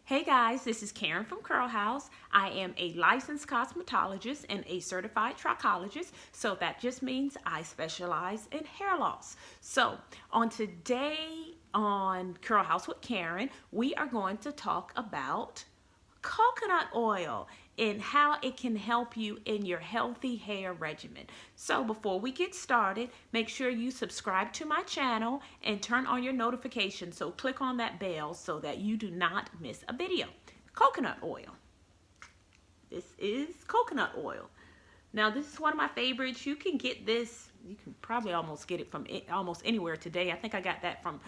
Hey guys, this is Karen from Curlhouse. I am a licensed cosmetologist and a certified trichologist, so that just means I specialize in hair loss. So, on today on Curlhouse with Karen, we are going to talk about coconut oil and how it can help you in your healthy hair regimen. So before we get started, make sure you subscribe to my channel and turn on your notifications. So click on that bell so that you do not miss a video. Coconut oil. This is coconut oil. Now this is one of my favorites. You can get this, you can probably almost get it from almost anywhere today. I think I got that from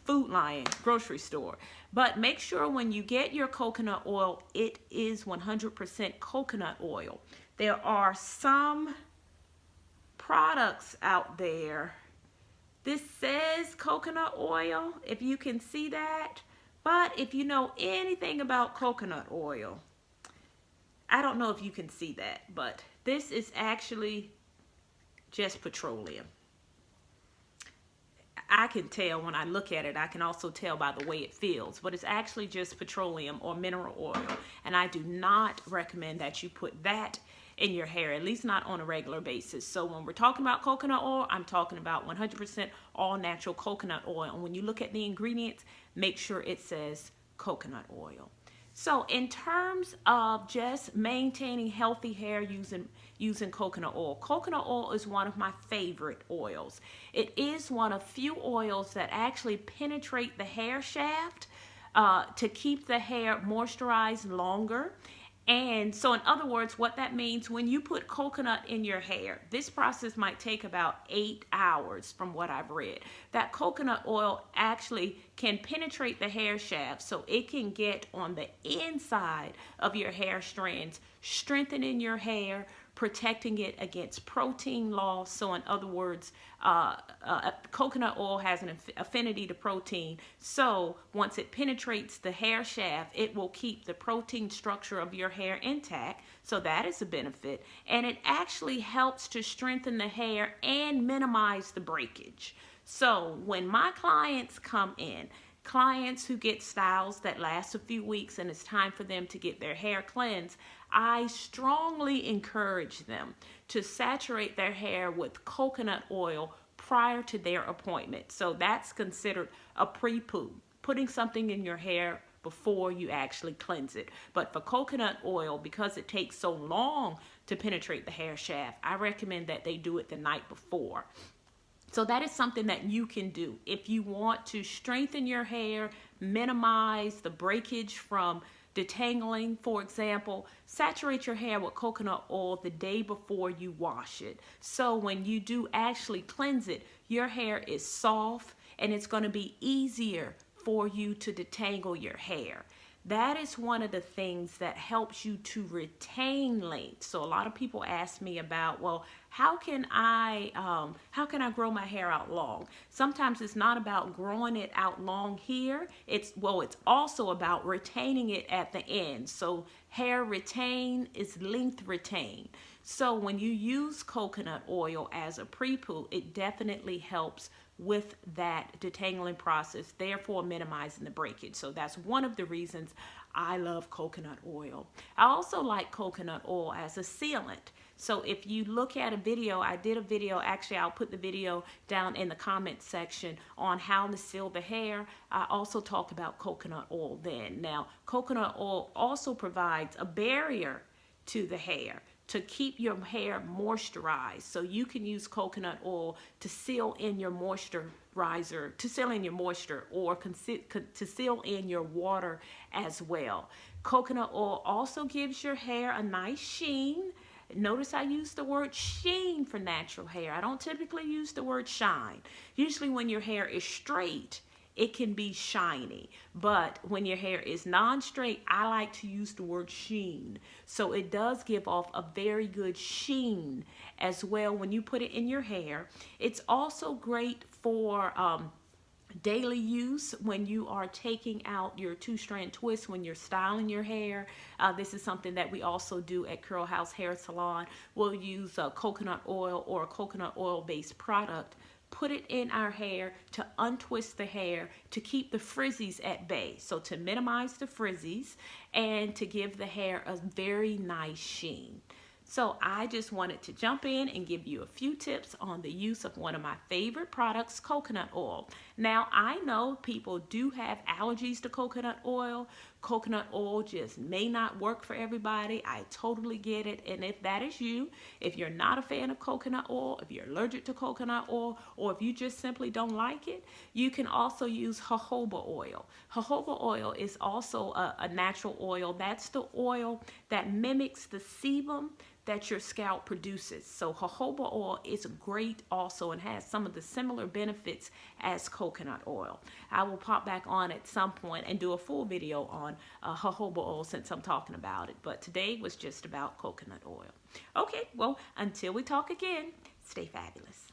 Food Lion grocery store. But make sure when you get your coconut oil, it is 100% coconut oil. There are some products out there. This says coconut oil, if you can see that. But if you know anything about coconut oil, I don't know if you can see that, but this is actually just petroleum. I can tell when I look at it. I can also tell by the way it feels, but it's actually just petroleum or mineral oil, and I do not recommend that you put that in your hair, at least not on a regular basis. So when we're talking about coconut oil, I'm talking about 100% all natural coconut oil, and when you look at the ingredients, make sure it says coconut oil. So in terms of just maintaining healthy hair using coconut oil is one of my favorite oils. It is one of few oils that actually penetrate the hair shaft to keep the hair moisturized longer. And so in other words, what that means, when you put coconut in your hair, this process might take about 8 hours from what I've read. That coconut oil actually can penetrate the hair shaft so it can get on the inside of your hair strands, strengthening your hair, protecting it against protein loss. So in other words, coconut oil has an affinity to protein. So once it penetrates the hair shaft, it will keep the protein structure of your hair intact. So that is a benefit. And it actually helps to strengthen the hair and minimize the breakage. So when my clients come in, clients who get styles that last a few weeks and it's time for them to get their hair cleansed, I strongly encourage them to saturate their hair with coconut oil prior to their appointment. So that's considered a pre-poo, putting something in your hair before you actually cleanse it. But for coconut oil, because it takes so long to penetrate the hair shaft, I recommend that they do it the night before. So that is something that you can do if you want to strengthen your hair, minimize the breakage from detangling. For example, saturate your hair with coconut oil the day before you wash it. So when you do actually cleanse it, your hair is soft and it's going to be easier for you to detangle your hair. That is one of the things that helps you to retain length. So a lot of people ask me about, well, how can I grow my hair out long? Sometimes it's not about growing it out long here. It's also about retaining it at the end. So hair retain is length retain. So when you use coconut oil as a pre-poo, it definitely helps with that detangling process, therefore minimizing the breakage. So that's one of the reasons I love coconut oil. I also like coconut oil as a sealant. So if you look at a video, I did a video, actually I'll put the video down in the comment section on how to seal the hair. I also talk about coconut oil then. Now, coconut oil also provides a barrier to the hair to keep your hair moisturized. So you can use coconut oil to seal in your moisturizer, to seal in your moisture, or to seal in your water as well. Coconut oil also gives your hair a nice sheen. Notice I use the word sheen for natural hair. I don't typically use the word shine. Usually when your hair is straight, it can be shiny, but when your hair is non-straight, I like to use the word sheen. So it does give off a very good sheen as well when you put it in your hair. It's also great for daily use when you are taking out your two-strand twist when you're styling your hair. This is something that we also do at Curlhouse Hair Salon. We'll use coconut oil or a coconut oil based product put it in our hair to untwist the hair to keep the frizzies at bay. So to minimize the frizzies and to give the hair a very nice sheen. So I just wanted to jump in and give you a few tips on the use of one of my favorite products, coconut oil. Now, I know people do have allergies to coconut oil. Coconut oil just may not work for everybody. I totally get it. And if that is you, if you're not a fan of coconut oil, if you're allergic to coconut oil, or if you just simply don't like it, you can also use jojoba oil. Jojoba oil is also a natural oil. That's the oil that mimics the sebum that your scalp produces. So jojoba oil is great also and has some of the similar benefits as coconut oil. I will pop back on at some point and do a full video on jojoba oil since I'm talking about it. But today was just about coconut oil. Okay, well, until we talk again, stay fabulous.